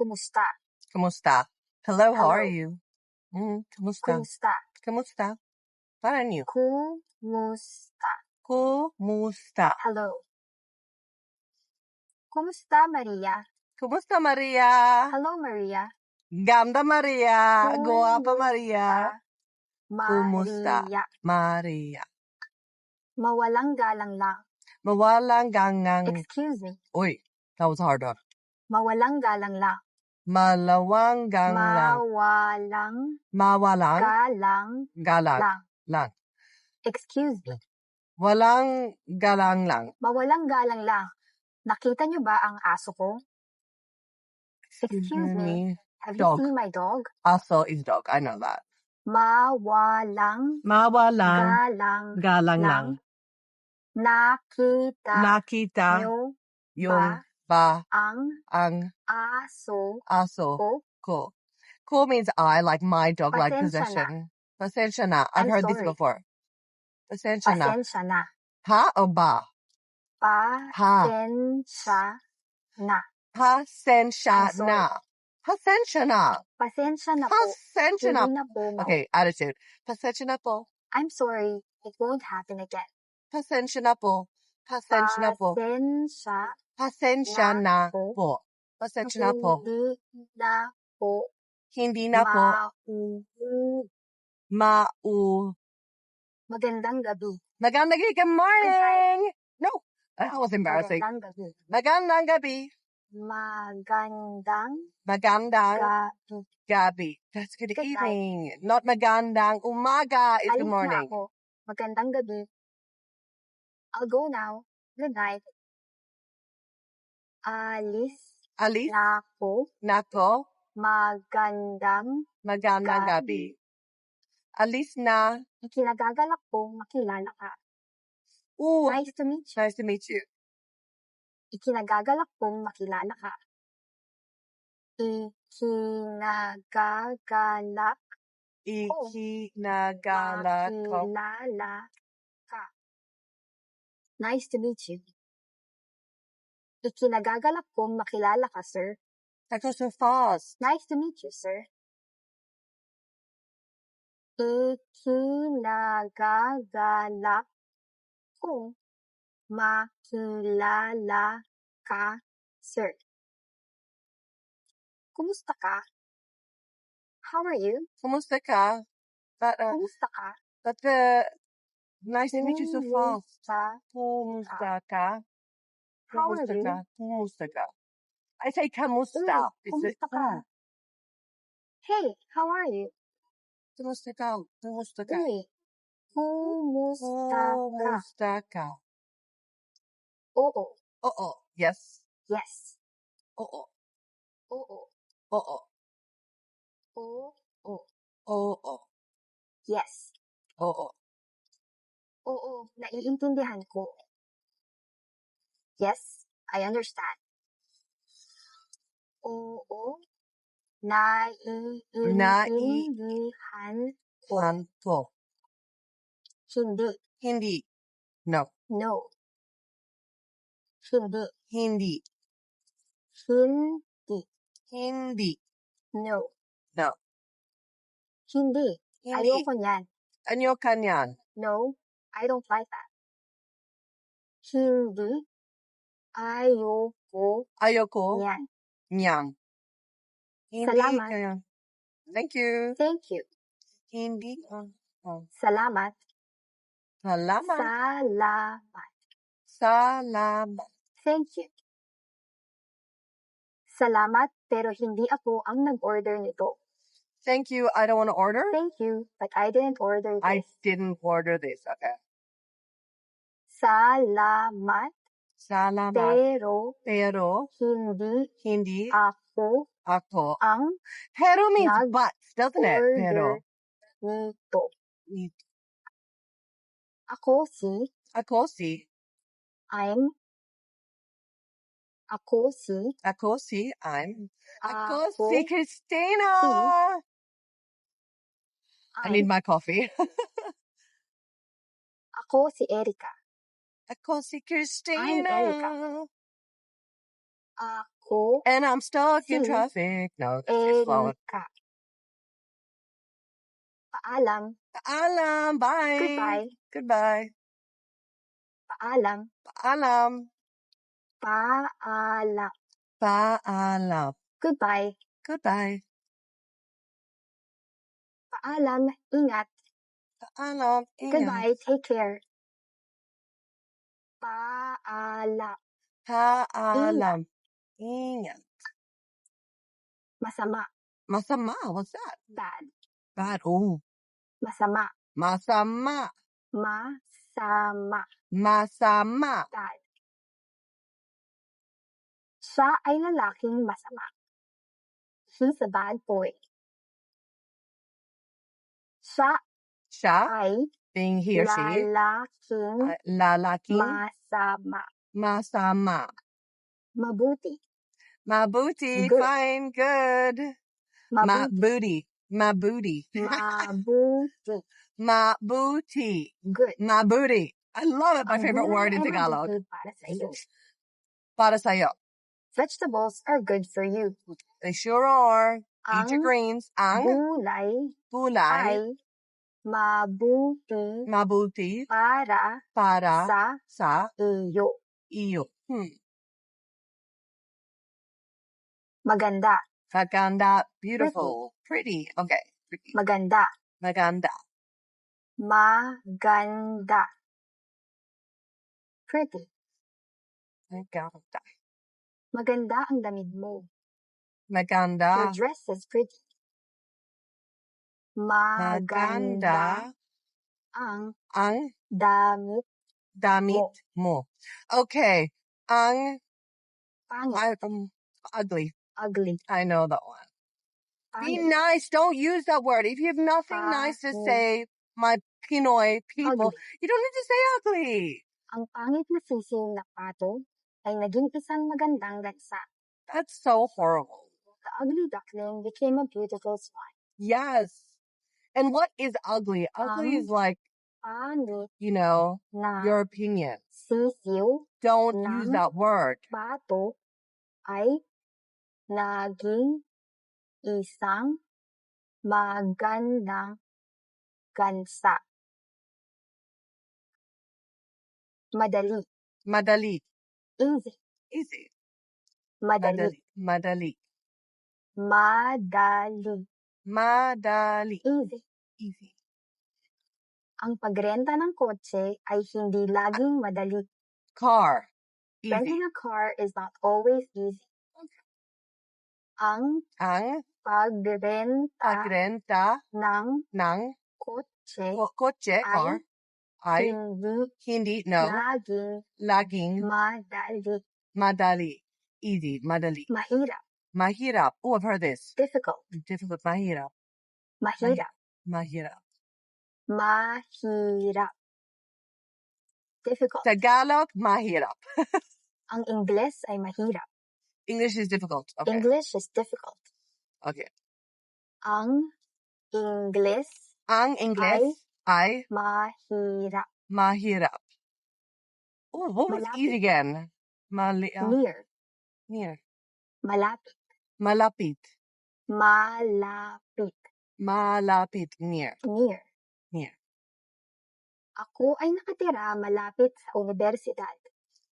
Kumusta? Kumusta? Hello, how are Hello. you? Kumusta? Kumusta? Kumusta? Parang you. Kumusta? Kumusta? Hello. Kumusta, Maria? Kumusta, Maria? Hello, Maria. Ganda, Maria. Guwapa, Maria. Kumusta? Maria. Maria. Mawalang galang lang. Mawalang gangang. Excuse me. Uy, that was a hard one. Mawalang galang lang. Malawang gang lang. Mawalang Mawalang galang galang lang. lang. Excuse me. Walang galang lang. Mawalang galang lang. Nakita niyo ba ang aso ko? Excuse me. Have Dog. you seen my dog? Aso is dog. I know that. Mawalang Mawalang galang lang. Nakita niyo Yung ba ang aso ko. ko? Ko means I, like my dog, like Pasensya possession. Pasensya na. I've I'm heard this sorry. before. Pasensya na. Pasensya na. Ha o ba? Pasensya na. Pasensya I'm sorry. na. Pasensya na. Pasensya na po. Pasensya na. Hindi na po. Okay, attitude. Pasensya na po. I'm sorry. It won't happen again. Pasensya na po. Pasensya na po. Pasensya na po. Pasensya na po. Hindi na po. Hindi na po. Magandang gabi. Magandang gabi. Good morning. No, that was embarrassing. Magandang gabi. Magandang gabi. Magandang gabi. That's good Good evening. Not magandang umaga is good Alis morning. na ako. Magandang gabi. I'll go now. Good night. Alis na ako. Nako. Magandang gabi. Alis na. Ikinagagalak kong makilala ka. Ooh, Nice to meet you. nice to meet you. Ikinagagalak kong makilala ka. Ikinagagalak ko. makilala ka. Nice to meet you. Ikinagagalak kong makilala ka, sir. That goes so fast. Nice to meet you, sir. Ikinagagalak kong makilala ka, sir. Kumusta ka? How are you? Kumusta ka? Kumusta ka? But nice to meet you so fast. Kumusta ka? How are you? Kumusta ka? I say kamusta. Kumusta ka? Hey, how are you? Kumusta ka? Kumusta ka? Kumusta ka? Oo. Oo. Yes. Yes. Oo. Oo. Oo. Oo. Oo. Yes. Oo. Oo, naiintindihan ko. Yes, I understand. Oo, naiintindihan ko. Hindi. Hindi. No. No. Hindi. Hindi. Hindi. Hindi. No. No. Hindi. Hindi. Ayoko niyan. Ayoko niyan. No, I don't like that. Hindi. Ayoko niyan. Niyan. Salamat. Hindi. Thank you. Thank you. Hindi. Salamat. Salamat. Salamat. Salamat. Thank you. Salamat, pero hindi ako ang nag-order nito. Thank you. I don't want to order. Thank you, but I didn't order this. I didn't order this. Okay. Salamat. Salamat. Pero hindi ako ang pero means but, doesn't it? order nito. Ako si Christina. I need my coffee. Ako si Erica. Ako si Christina. I'm Erica. Ako And I'm stuck in si traffic. No, it's slow. Erika. Paalam. Paalam. Bye. Goodbye. Goodbye. Paalam. Paalam. Paalam. Paalam. Goodbye. Goodbye. Paalam. Ingat. Paalam. Ingat. Goodbye. Take care. Paalam. Paalam. Ingat. Masama. Masama. What's that? Bad. Bad. Oh. Masama. Masama. Masama. Masama. Bad. Siya ay lalaking masama. He's a bad boy. Siya ay being he or she. lalaking masama. masama. Mabuti. Mabuti. Good. Fine. Good. Mabuti. Mabuti. Mabuti. Mabuti. Good. Mabuti. I love it. My Ang favorite gulay word in ay Tagalog. mabuti para sa'yo. Para sa'yo. Vegetables are good for you. They sure are. Eat your greens. Ang gulay ay mabuti para sa iyo. Maganda. Maganda. Beautiful. Pretty. Okay. Pretty. Maganda. Maganda. Maganda. Pretty. Maganda. Maganda ang damit mo. Maganda. Your dress is pretty. Maganda ang damit mo. Okay. Ang pangit. Ugly. Ugly. I know that one. Pangit. Be nice. Don't use that word. If you have nothing nice to say, my Pinoy people, ugly. You don't need to say ugly. Ang pangit na sisig na pato ay naging isang magandang lansa. That's so horrible. The ugly duckling became a beautiful swan. Yes. And what is ugly? Ugly is like, pangit your opinion. Sisiw Don't use that word. Pato ay naging isang magandang gansa. Madali. Madali. Easy. Easy. Madali. Madali. Madali. Madali. Easy. Easy. Ang pagrenta ng kotse ay hindi laging madali. Car. Easy. Renting a car is not always easy. Ang pagrenta ng kotse car ay hindi laging madali. Easy. Madali. Mahirap. Oh, I've heard this. Difficult. Mahirap. Difficult. Tagalog, mahirap. Ang Ingles ay mahirap. English is difficult. Okay. English is difficult. Okay. Ang Ingles ay mahirap. Mahirap. Oh, what was Malapit. easy again? Near. Malapit. Malapit. Near. Ako ay nakatira malapit sa universidad.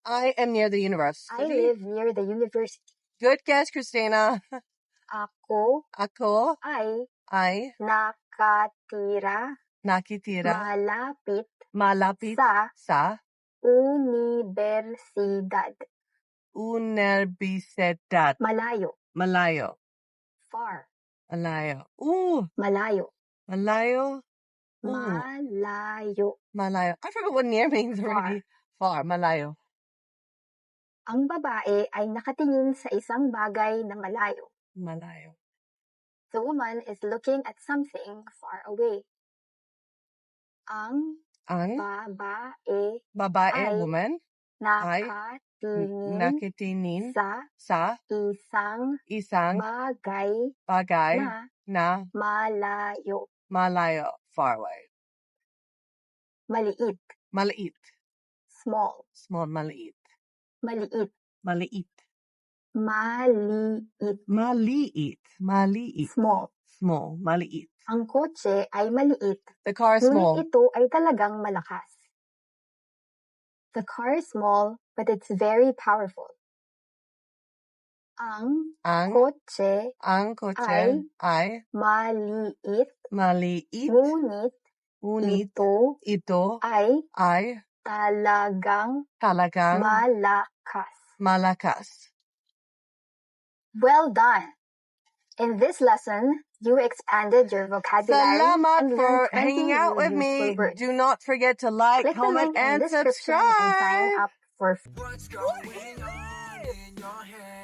I am near the university. I live near the university. Good guess, Christina. Ako ay nakatira malapit sa universidad. Malayo. Far. Malayo. Ooh. Malayo. Malayo. Malayo. I forgot what near means already. Far. Malayo. Ang babae ay nakatingin sa isang bagay na malayo. The woman is looking at something far away. Ang babae ay woman, nakatingin sa isang bagay na malayo, far away. Maliit. Small. Maliit. Maliit. Maliit. Maliit. Maliit. Small. Small. Maliit. Ang kotse ay maliit. The car is small. Ngunit ito ay talagang malakas. The car is small, but it's very powerful. Ang kotse ay maliit. Maliit. Ngunit ito ay talagang malakas. Well done! In this lesson, you expanded your vocabulary Salamat and for learned 20 hanging out with useful me. words. Do not forget to like, Click the comment, link in and the description and sign subscribe. up for What's going on in your head?